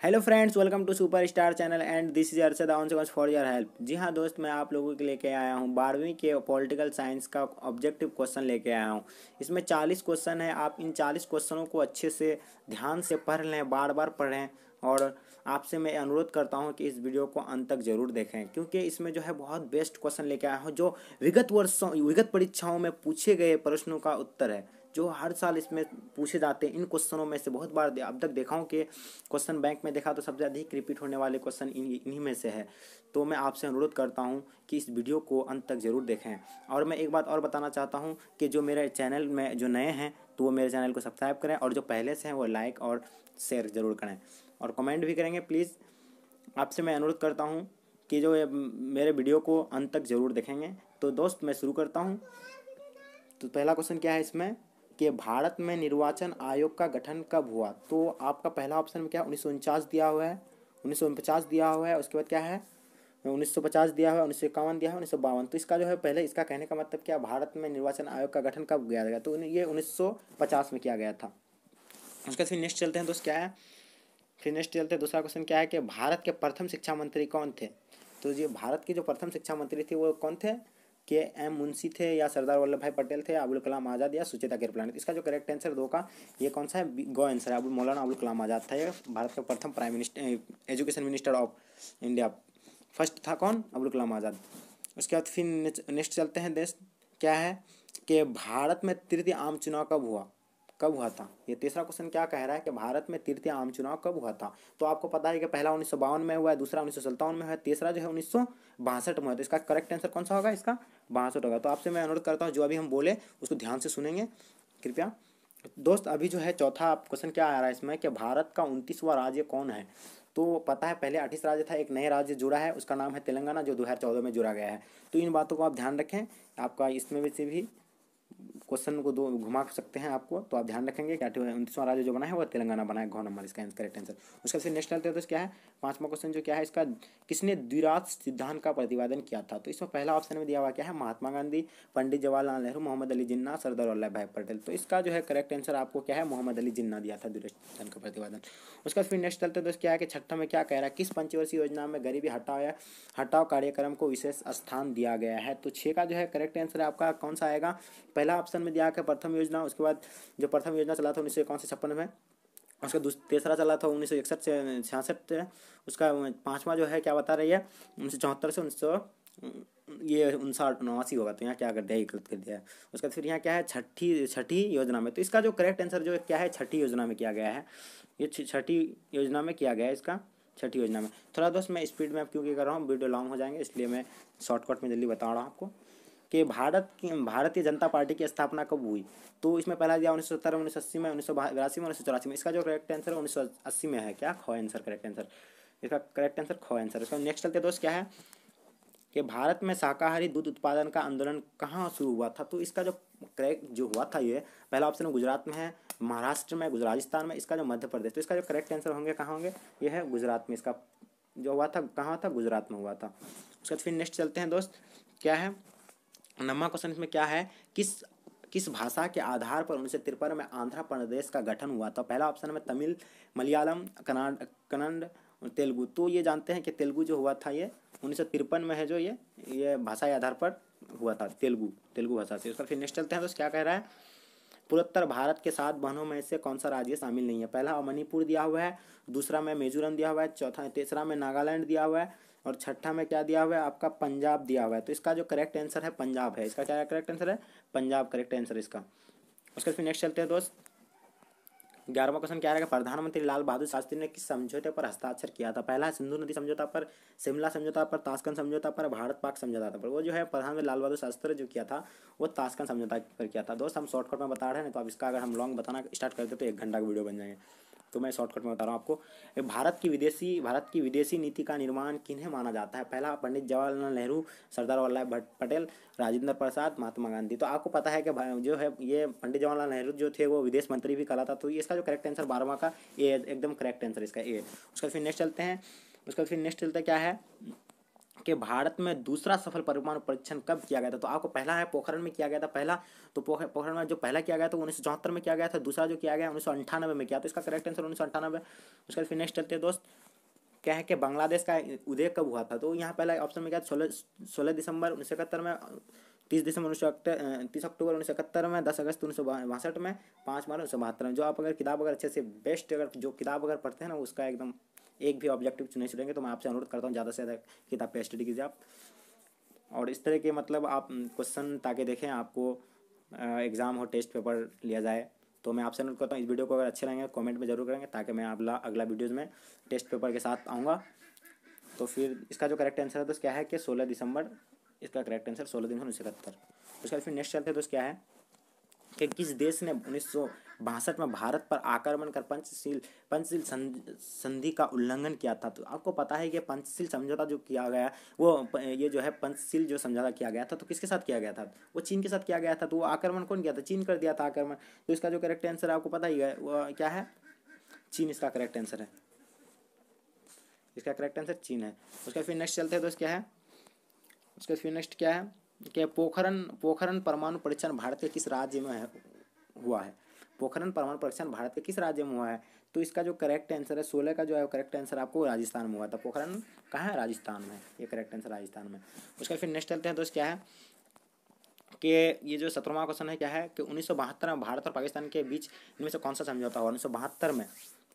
Hello friends, welcome to super star channel and this is Arshad ऑनसेकंस for your help. जी हाँ दोस्त, मैं आप लोगों के लेके आया हूँ 12वीं के पॉलिटिकल साइंस का ऑब्जेक्टिव क्वेश्चन लेके आया हूँ। इसमें 40 क्वेश्चन है। आप इन 40 क्वेश्चनों को अच्छे से ध्यान से पढ़ लें, बार बार पढ़ें। और आपसे मैं अनुरोध करता हूँ कि इस वीडियो को अंत तक जरूर देखें, क्योंकि इसमें जो है बहुत बेस्ट क्वेश्चन लेके आया हूँ जो विगत परीक्षाओं में पूछे गए प्रश्नों का उत्तर है, जो हर साल इसमें पूछे जाते हैं। इन क्वेश्चनों में से बहुत बार अब तक देखा हूँ कि क्वेश्चन बैंक में देखा तो सबसे अधिक रिपीट होने वाले क्वेश्चन इन्हीं में से है। तो मैं आपसे अनुरोध करता हूँ कि इस वीडियो को अंत तक ज़रूर देखें। और मैं एक बात और बताना चाहता हूँ कि जो मेरे चैनल में जो नए हैं तो वो मेरे चैनल को सब्सक्राइब करें, और जो पहले से हैं वो लाइक और शेयर ज़रूर करें और कमेंट भी करेंगे प्लीज़। आपसे मैं अनुरोध करता हूँ कि जो मेरे वीडियो को अंत तक ज़रूर देखेंगे। तो दोस्त, मैं शुरू करता हूँ। तो पहला क्वेश्चन क्या है इसमें कि भारत में निर्वाचन आयोग का गठन कब हुआ। तो आपका पहला ऑप्शन में क्या है, 1949 दिया हुआ है, 1949 दिया हुआ है। उसके बाद क्या है, 1950 दिया हुआ है, 1951 दिया है, 1952। तो इसका जो है पहले इसका कहने का मतलब क्या, भारत में निर्वाचन आयोग का गठन कब किया गया, तो ये 1950 में किया गया था। उसके बाद फिर नेक्स्ट चलते हैं दोस्त, क्या है, फिर नेक्स्ट चलते हैं दूसरा क्वेश्चन क्या है कि भारत के प्रथम शिक्षा मंत्री कौन थे। तो ये भारत के जो प्रथम शिक्षा मंत्री थे वो कौन थे, के एम मुंशी थे, या सरदार वल्लभ भाई पटेल थे, अबुल कलाम आज़ाद, या सुचेता कृपलानी। इसका जो करेक्ट आंसर दो का ये कौन सा है, गो आंसर है, मौलाना अबुल कलाम आज़ाद था। ये भारत का प्रथम prime minister, education minister of India first था कौन, अबुल कलाम आज़ाद। उसके बाद फिर नेक्स्ट चलते हैं देश, क्या है कि भारत में तृतीय आम चुनाव कब हुआ था। ये तीसरा क्वेश्चन क्या कह रहा है कि भारत में तृतीय आम चुनाव कब हुआ था। तो आपको पता है कि पहला 1952 में हुआ है, दूसरा 1957 में हुआ है, तीसरा जो है 1962 में हुआ है। तो इसका करेक्ट आंसर कौन सा होगा, इसका 62 होगा। तो आपसे मैं अनुरोध करता हूँ जो अभी हम बोले उसको ध्यान से सुनेंगे कृपया। दोस्त, अभी जो है चौथा क्वेश्चन क्या आ रहा है इसमें कि भारत का 29वां राज्य कौन है। तो पता है पहले 28 राज्य था, एक नए राज्य जुड़ा है, उसका नाम है तेलंगाना, जो 2014 में जुड़ा गया है। तो इन बातों को आप ध्यान रखें। आपका इसमें से भी क्वेश्चन को दो घुमा सकते हैं आपको, तो आप ध्यान रखेंगे कि 29वां राज्य जो बना है वो तेलंगाना बना है। घ नंबर इसका करेक्ट आंसर। उसका फिर नेक्स्ट चलते हैं तो क्या है, पांचवा क्वेश्चन जो क्या है इसका, किसने द्विराज सिद्धांत का प्रतिपादन किया था। तो इसमें पहला ऑप्शन में दिया हुआ क्या है, महात्मा गांधी, पंडित जवाहरलाल नेहरू, मोहम्मद अली जिन्ना, सरदार वल्लभ भाई पटेल। तो इसका जो है करेक्ट आंसर आपको क्या है, मोहम्मद अली जिन्ना दिया था द्विराज सिद्धांत का प्रतिपादन। उसका फिर नेक्स्ट चलते हैं तो क्या है कि छठा में क्या कह रहा है, किस पंचवर्षीय योजना में गरीबी हटाओ कार्यक्रम को विशेष स्थान दिया गया है। तो छः का जो है करेक्ट आंसर आपका कौन सा आएगा, पहला ऑप्शन में दिया है प्रथम योजना। उसके बाद जो प्रथम योजना चला था 1951 में, उसका तीसरा चला था 1961 से 66 से। उसका पांचवा जो है क्या बता रही है, 1974 से 1959 होगा। तो यहाँ क्या कर दिया, गलत कर दिया है। उसका फिर यहाँ क्या है, छठी योजना में। तो इसका जो करेक्ट आंसर जो क्या है, छठी योजना में किया गया है। ये छठी योजना में किया गया है इसका, छठी योजना में। थोड़ा दोस्त मैं स्पीड में क्योंकि कर रहा हूँ, वीडियो लॉन्ग हो जाएंगे, इसलिए मैं शॉर्टकट में जल्दी बता रहा हूँ आपको कि भारतीय जनता पार्टी की स्थापना कब हुई। तो इसमें पहला दिया 1970 में, 1980 में, 1982 में, 1984 में। इसका जो करेक्ट आंसर है 1980 में है। क्या ख आंसर करेक्ट आंसर, इसका करेक्ट आंसर ख आंसर। इसका नेक्स्ट चलते दोस्त क्या है कि भारत में शाकाहारी दूध उत्पादन का आंदोलन कहाँ शुरू हुआ था। तो इसका जो करेक्ट जो हुआ था, ये पहला ऑप्शन गुजरात में है, महाराष्ट्र में, राजस्थान में, इसका जो मध्य प्रदेश। तो इसका जो करेक्ट आंसर होंगे कहाँ होंगे, ये है गुजरात में। इसका जो हुआ था कहाँ था, गुजरात में हुआ था। उसके बाद फिर नेक्स्ट चलते हैं दोस्त, क्या है नम्मा क्वेश्चन इसमें क्या है, किस भाषा के आधार पर 1953 में आंध्र प्रदेश का गठन हुआ था। पहला ऑप्शन में तमिल, मलयालम, कन्नड़ और तेलुगु। तो ये जानते हैं कि तेलुगु जो हुआ था ये 1953 में है, जो ये भाषा के आधार पर हुआ था, तेलुगु भाषा से। उसका फिर नेक्स्ट चलते हैं तो क्या कह रहा है, पूर्वोत्तर भारत के 7 बहनों में से कौन सा राज्य शामिल नहीं है। पहला मणिपुर दिया हुआ है, दूसरा में मिजोरम दिया हुआ है, तीसरा में नागालैंड दिया हुआ है, और छठा में क्या दिया हुआ है आपका, पंजाब दिया हुआ है। तो इसका जो करेक्ट आंसर है पंजाब है। इसका क्या करेक्ट आंसर है, पंजाब करेक्ट आंसर इसका। उसके फिर नेक्स्ट चलते हैं दोस्त, 11वां क्वेश्चन क्या रहेगा, प्रधानमंत्री लाल बहादुर शास्त्री ने किस समझौते पर हस्ताक्षर किया था। पहला सिंधु नदी समझौता पर, शिमला समझौता पर, ताशकंद समझौता पर, भारत पाक समझौता पर। वो जो है प्रधानमंत्री लाल बहादुर शास्त्री जो किया था वो ताशकंद समझौता पर किया था। दोस्त हम शॉर्टकट में बता रहे हैं, तो अब इसका अगर हम लॉन्ग बताना स्टार्ट करते तो 1 घंटा का वीडियो बन जाएंगे। तो मैं शॉर्टकट में बता रहा हूँ आपको, भारत की विदेशी नीति का निर्माण किन्हें माना जाता है। पहला पंडित जवाहरलाल नेहरू, सरदार वल्लभ भाई पटेल, राजेंद्र प्रसाद, महात्मा गांधी। तो आपको पता है कि जो है ये पंडित जवाहरलाल नेहरू जो थे वो विदेश मंत्री भी कहलाता। तो इसका जो करेक्ट आंसर 12वां का ए, एकदम करेक्ट आंसर इसका ए। उसका फिर नेक्स्ट चलते हैं, क्या है कि भारत में दूसरा सफल परमाणु परीक्षण कब किया गया था। तो आपको पहला है पोखरण में किया गया था पहला, तो पोखरण में जो पहला किया गया था 1974 में किया गया था। दूसरा जो किया गया 1998 में किया, तो इसका करेक्ट आंसर 1998। उसके बाद फिर नेक्स्ट चलते हैं दोस्त, क्या है कि बांग्लादेश का उदय कब हुआ था। तो यहाँ पहला ऑप्शन में क्या 16 दिसंबर 1971 में, 30 अक्टूबर 1971 में, 10 अगस्त 1962 में, 5 मार्च 1972 में। जो आप अगर किताब अगर अच्छे से बेस्ट अगर जो किताब अगर पढ़ते हैं ना, उसका एकदम एक भी ऑब्जेक्टिव नहीं छुड़ेंगे। तो मैं आपसे अनुरोध करता हूँ ज़्यादा से ज़्यादा किताब पे स्टडी कीजिए आप, और इस तरह के मतलब आप क्वेश्चन ताकि देखें आपको एग्ज़ाम हो टेस्ट पेपर लिया जाए। तो मैं आपसे अनुरोध करता हूँ इस वीडियो को अगर अच्छे रहेंगे कमेंट में जरूर करेंगे, ताकि मैं अगला वीडियोज़ में टेस्ट पेपर के साथ आऊँगा। तो फिर इसका जो करेक्ट आंसर है तो क्या है कि 16 दिसंबर, इसका करेक्ट आंसर 16 दिन 1971। उसके बाद फिर नेक्स्ट चलते हैं तो क्या है कि किस देश ने 1962 में भारत पर आक्रमण कर पंचशील संधि का उल्लंघन किया था। तो आपको पता है कि पंचशील समझौता जो किया गया वो ये जो है पंचशील जो समझौता किया गया था तो किसके साथ किया गया था, वो चीन के साथ किया गया था। तो वो आक्रमण कौन किया था, चीन कर दिया था आक्रमण। तो इसका जो करेक्ट आंसर आपको पता ही है वो क्या है, चीन इसका करेक्ट आंसर है, इसका करेक्ट आंसर चीन है। उसका फिर नेक्स्ट चलते हैं तो क्या है, उसका फिर नेक्स्ट क्या है कि पोखरण परमाणु परीक्षण भारत के किस राज्य में हुआ है। पोखरण परमाणु परीक्षण भारत के किस राज्य में हुआ है। तो इसका जो करेक्ट आंसर है 16 का जो है करेक्ट आंसर आपको राजस्थान में हुआ था। पोखरण कहाँ है, राजस्थान में, ये करेक्ट आंसर राजस्थान में। उसका फिर नेक्स्ट चलते हैं तो क्या है कि ये जो 17वां क्वेश्चन है क्या है कि 1972 में भारत और पाकिस्तान के बीच इनमें से कौन सा समझौता हुआ 1972 में।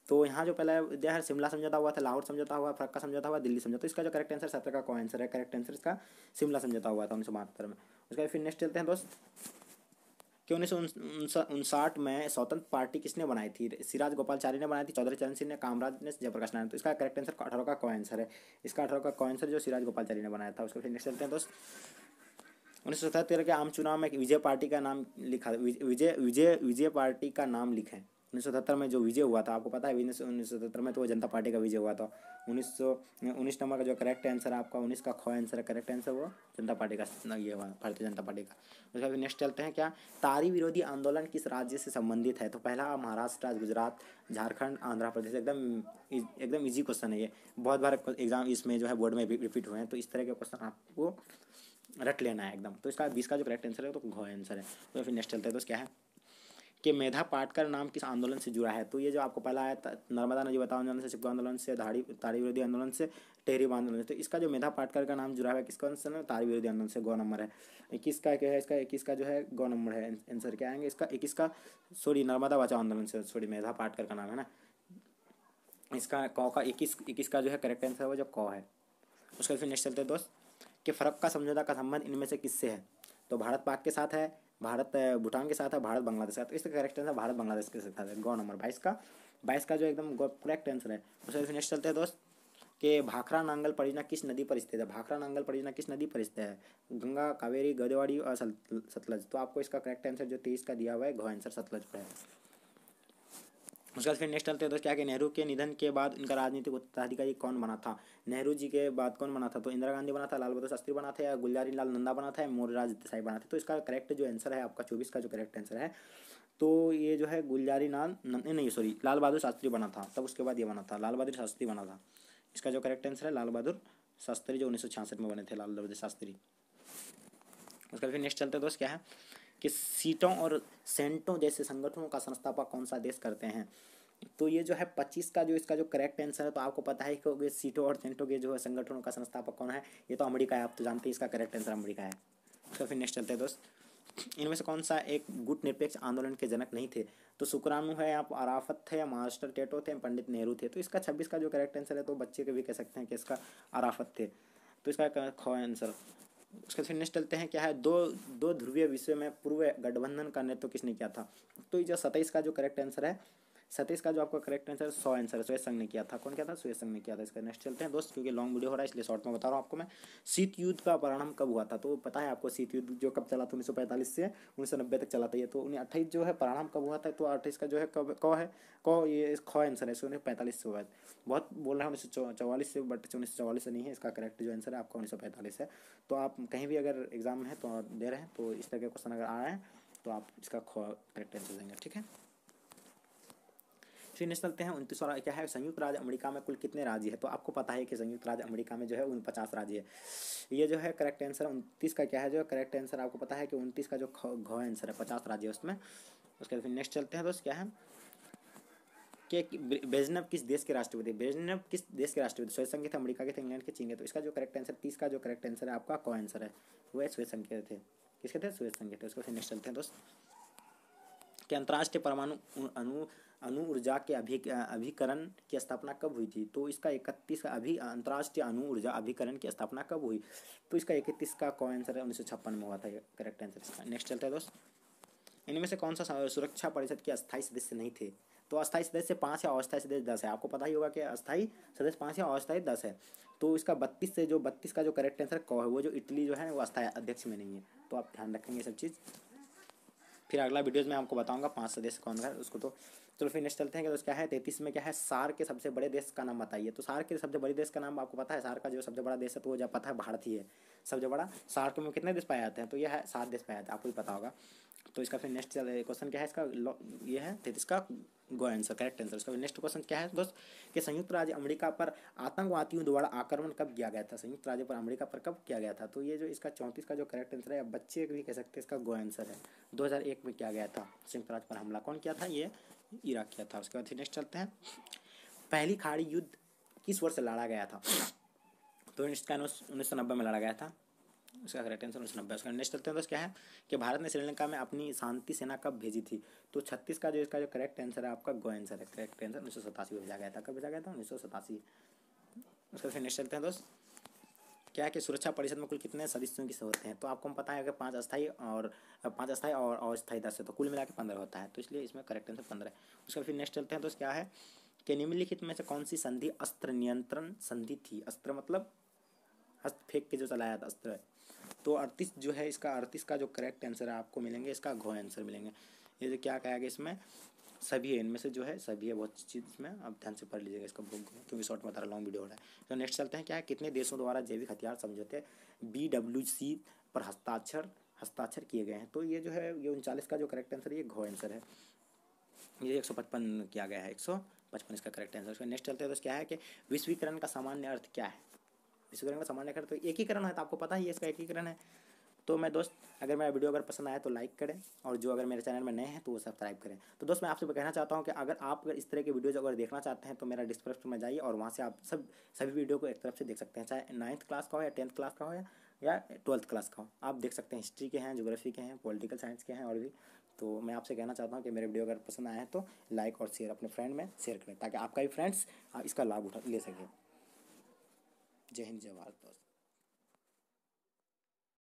तो यहाँ जो पहला दिया है शिमला समझौता हुआ था, लाहौर समझौता हुआ, फरक्का समझौता हुआ, दिल्ली समझौता। तो इसका जो करेक्ट आंसर 17 का कौन आंसर है, करेक्ट आंसर इसका शिमला समझौता हुआ था 1972 में। उसका फिर नेक्स्ट चलते हैं दोस्त कि 1959 में स्वतंत्र पार्टी किसने बनाई थी, सिराज गोपालचारी ने बनाई थी, चौधरी चरण सिंह ने, कामराज ने, जयप्रकाश नारायण। तो इसका करेक्ट आंसर 18 का कौन आंसर है, इसका 18 का कौन आंसर जो सिराज गोपालचारी ने बनाया था। उसका फिर नेक्स्ट चलते हैं दोस्त 1977 के आम चुनाव में विजय पार्टी का नाम लिखा, विजय पार्टी का नाम लिखें। 1977 में जो विजय हुआ था आपको पता है 1977 में तो वो जनता पार्टी का विजय हुआ था। 19 नंबर का जो करेक्ट आंसर है आपका 19 का ख आंसर है, करेक्ट आंसर वो जनता पार्टी का ये हुआ, भारतीय जनता पार्टी का। उसका फिर नेक्स्ट चलते हैं क्या, तारी विरोधी आंदोलन किस राज्य से संबंधित है। तो पहला महाराष्ट्र, गुजरात, झारखंड, आंध्र प्रदेश। एकदम इजी क्वेश्चन है ये, बहुत बार एग्जाम इसमें जो है बोर्ड में रिपीट हुए हैं। तो इस तरह के क्वेश्चन आपको रट लेना है एकदम। तो इसका 20 का जो करेक्ट आंसर है तो घ आंसर है। तो फिर नेक्स्ट चलते हैं तो क्या है कि मेधा पाटकर नाम किस आंदोलन से जुड़ा है। तो ये जो आपको पहला है नर्मदा नदी बचाओ आंदोलन से, चिपको आंदोलन से, तारी विरोधी आंदोलन से, टेहरी आंदोलन से। तो इसका जो मेधा पाटकर का नाम जुड़ा है किसका आंसर है, तारी विरोधी आंदोलन से, गौ नंबर है। 21 का क्या है, इसका 21 का जो है गौ नंबर है, आंसर क्या आएंगे इसका 21 का, सॉरी नर्मदा बचाओ आंदोलन से, सॉरी मेधा पाटकर का नाम है ना, इसका कौ का 21 का जो है करेक्ट आंसर है वो जो कौ है। उसका फिर नेक्स्ट चलते हैं दोस्त कि फरक्का समझौता का संबंध इनमें से किससे है। तो भारत पाक के साथ है, भारत भूटान के साथ है, भारत बांग्लादेश के साथ। तो इसका करेक्ट आंसर भारत बांग्लादेश के साथ है, गौ नंबर 22 का जो एकदम करेक्ट आंसर है। उसका फिर नेक्स्ट चलते हैं दोस्त कि भाखरा नांगल परियोजना किस नदी पर स्थित है। भाखरा नांगल परियोजना किस नदी पर स्थित है, गंगा, कावेरी, गोदावरी और सतलज। तो आपको इसका करेक्ट आंसर जो 23 का दिया हुआ है घ आंसर सतलज पर है। उसके बाद फिर नेक्स्ट चलते हैं तो क्या कि नेहरू के निधन के बाद इनका राजनीतिक उत्तराधिकारी कौन बना था। नेहरू जी के बाद कौन बना था, तो इंदिरा गांधी बना था, लाल बहादुर शास्त्री बना था, या गुलजारी लाल नंदा बना था, या मोरारजी देसाई बना था। तो इसका करेक्ट जो आंसर है आपका 24 का जो करेक्ट आंसर है तो ये जो है गुलजारी लाल नहीं सॉरी लाल बहादुर शास्त्री बना था, तब उसके बाद ये बना था, लाल बहादुर शास्त्री बना था। इसका जो करेक्ट आंसर है लाल बहादुर शास्त्री जो 1966 में बने थे, लाल बहादुर शास्त्री। उसका फिर नेक्स्ट चलते दोस्त क्या है कि सीटों और सेंटों जैसे संगठनों का संस्थापक कौन सा देश करते हैं। तो ये जो है 25 का जो इसका जो करेक्ट आंसर है तो आपको पता है कि सीटों और सेंटों के जो है संगठनों का संस्थापक कौन है, ये तो अमेरिका है, आप तो जानते हैं इसका करेक्ट आंसर अमेरिका है। तो फिर नेक्स्ट चलते हैं दोस्त इनमें से कौन सा एक गुट निरपेक्ष आंदोलन के जनक नहीं थे। तो शुक्राणु है, आप अराफत थे, या मास्टर टेटो थे, पंडित नेहरू थे। तो इसका 26 का जो करेक्ट आंसर है तो बच्चे के भी कह सकते हैं कि इसका अराफत थे। तो इसका ख आंसर। उसके फिर नेक्स्ट चलते हैं क्या है दो ध्रुवीय विश्व में पूर्व गठबंधन का नेतृत्व किसने किया था। तो ये जो 27 का जो करेक्ट आंसर है 27 का जो आपका करेक्ट आंसर 100 आंसर है, सुरेश संघ ने किया था। कौन किया था, सुरेश संघ ने किया था। इसका नेक्स्ट चलते हैं दोस्त क्योंकि लॉन्ग वीडियो हो रहा है इसलिए शॉर्ट में बता रहा हूँ आपको मैं। शीत युद्ध का प्रारंभ कब हुआ था। तो पता है आपको शीत युद्ध जो कब चला था 1945 से 1990 तक चला था ये। तो 1928 जो है प्रारंभ कब हुआ था, तो 28 का जो है कब क है क ये ख आंसर है 1945 से हुआ है। बहुत बोल रहा है 1944 से, बट 1944 से नहीं है, इसका करेक्ट जो आंसर है आपका 1945 है। तो आप कहीं भी अगर एग्जाम में है तो दे रहे हैं तो इस तरह के क्वेश्चन अगर आ रहे हैं तो आप इसका करेक्ट आंसर देंगे, ठीक है। फिर नेक्स्ट चलते हैं 29 और क्या है, संयुक्त राज्य अमेरिका में कुल कितने राज्य है। तो आपको पता है कि संयुक्त राज्य अमेरिका में जो है 49 राज्य है। ये जो है करेक्ट आंसर 29 का क्या है, जो करेक्ट आंसर आपको पता है कि 29 का जो घ आंसर है 50 राज्य है उसमें। उसके बाद फिर नेक्स्ट चलते हैं दोस्त, क्या है कि ब्रेजनेव किस देश के राष्ट्रपति, ब्रेजनेव किस देश के राष्ट्रपति, श्वेत संघ थे, अमेरिका के थे, इंग्लैंड के, चीन के। तो इसका जो करेक्ट आंसर 30 का जो करेक्ट आंसर है आपका को आंसर है वो है श्वेत संघ के थे। किसके थे, श्वेत संघ के थे। उसको फिर नेक्स्ट चलते हैं दोस्त, कि अंतर्राष्ट्रीय परमाणु अणु ऊर्जा के अभिकरण की स्थापना कब हुई थी। तो इसका 31 का अंतर्राष्ट्रीय अणु ऊर्जा अभिकरण की स्थापना कब हुई। तो इसका 31 का को आंसर है 1956 में हुआ था करेक्ट आंसर इसका। नेक्स्ट चलता है दोस्त, इनमें से कौन सा सुरक्षा परिषद के अस्थायी सदस्य नहीं थे। तो अस्थायी सदस्य 5 है और अस्थायी सदस्य 10 है। आपको पता ही होगा कि अस्थायी सदस्य 5 है और अस्थायी 10 है। तो इसका 32 से जो 32 का जो करेक्ट आंसर क है, वो जो इटली जो है वो अस्थायी अध्यक्ष में नहीं है। तो आप ध्यान रखेंगे सब चीज़। फिर अगला वीडियोज़ में आपको बताऊंगा 5 सदस्य कौन है उसको। तो चलो फिर नेक्स्ट चलते हैं कि तो क्या है 33 में क्या है, सार्क के सबसे बड़े देश का नाम बताइए। तो सार्क के सबसे बड़े देश का नाम आपको पता है, सार्क का जो सबसे बड़ा देश है तो वो जब पता है भारत ही है सबसे बड़ा। सार्क में कितने देश पाए जाते हैं, तो ये है 7 देश पाए जाते हैं, आपको भी पता होगा। तो इसका फिर नेक्स्ट क्वेश्चन क्या है, इसका ये है 33 का गो आंसर करेक्ट आंसर। इसका नेक्स्ट क्वेश्चन क्या है दोस्त, कि संयुक्त राज्य अमेरिका पर आतंकवादियों द्वारा आक्रमण कब किया गया था। संयुक्त राज्य पर अमेरिका पर कब किया गया था। तो ये जो इसका 34 का जो करेक्ट आंसर है, बच्चे भी कह सकते हैं इसका गो आंसर है। 2001 में किया गया था संयुक्त राज्य पर हमला। कौन किया था, ये इराक किया था। उसके बाद फिर नेक्स्ट चलते हैं, पहली खाड़ी युद्ध किस वर्ष लड़ा गया था। तो इसका 1990 में लड़ा गया था। उसका करेक्ट आंसर 1990। उसका नेक्स्ट चलते हैं दोस्त, क्या है कि भारत ने श्रीलंका में अपनी शांति सेना कब भेजी थी। तो 36 का जो इसका जो करेक्ट आंसर है आपका गो आंसर है। करेक्ट आंसर 1987 में भेजा गया था। कब भेजा गया था, 1987। उसका फिर नेक्स्ट चलते हैं दोस्त, क्या है कि सुरक्षा परिषद में कुल कितने सदस्यों की होते हैं। तो आपको पता है कि 5 अस्थायी और अस्थायी 10 है, तो कुल मिला के 15 होता है। तो इसलिए इसमें करेक्ट आंसर 15 है। उसका फिर नेक्स्ट चलते हैं दोस्त, क्या है कि निम्नलिखित में से कौन सी संधि अस्त्र नियंत्रण संधि थी। अस्त्र मतलब हस्त फेंक के जो चलाया था अस्त्र। तो 38 जो है इसका 38 का जो करेक्ट आंसर है आपको मिलेंगे इसका घो आंसर मिलेंगे। ये जो क्या कहा गया इसमें सभी है, इनमें से जो है सभी है, बहुत चीज़ इसमें आप ध्यान से पढ़ लीजिएगा इसका बुक, क्योंकि शॉर्ट में बता रहा लॉन्ग वीडियो हो रहा है। तो नेक्स्ट चलते हैं, क्या है कितने देशों द्वारा जैविक हथियार समझौते BWC पर हस्ताक्षर किए गए हैं। तो ये जो है ये 39 का जो करेक्ट आंसर है ये घो आंसर है। ये 155 किया गया है, 155 इसका करेक्ट आंसर। उसका नेक्स्ट चलते हैं तो क्या है कि विश्वीकरण का सामान्य अर्थ क्या है। विश्वीकरण का सामान्य अर्थ तो एकीकरण है, तो आपको पता ही है इसका एकीकरण है। तो मैं दोस्त अगर मेरा वीडियो अगर पसंद आया तो लाइक करें, और जो अगर मेरे चैनल में नए हैं तो वो सब्सक्राइब करें। तो दोस्त मैं आपसे कहना चाहता हूँ कि अगर इस तरह के वीडियोज़ अगर देखना चाहते हैं तो मेरा डिस्क्रिप्शन में जाइए और वहाँ से आप सभी वीडियो को एक तरफ से देख सकते हैं, चाहे 9th क्लास का हो या 10th क्लास का हो या 12th क्लास का हो। आप देख सकते हैं, हिस्ट्री के हैं, ज्योग्राफी के हैं, पॉलिटिकल साइंस के हैं और भी। तो मैं आपसे कहना चाहता हूँ कि मेरे वीडियो अगर पसंद आए हैं तो लाइक और शेयर अपने फ्रेंड में शेयर करें, ताकि आपका भी फ्रेंड्स इसका लाभ ले सकें। जय हिंद, जय भारत दोस्त।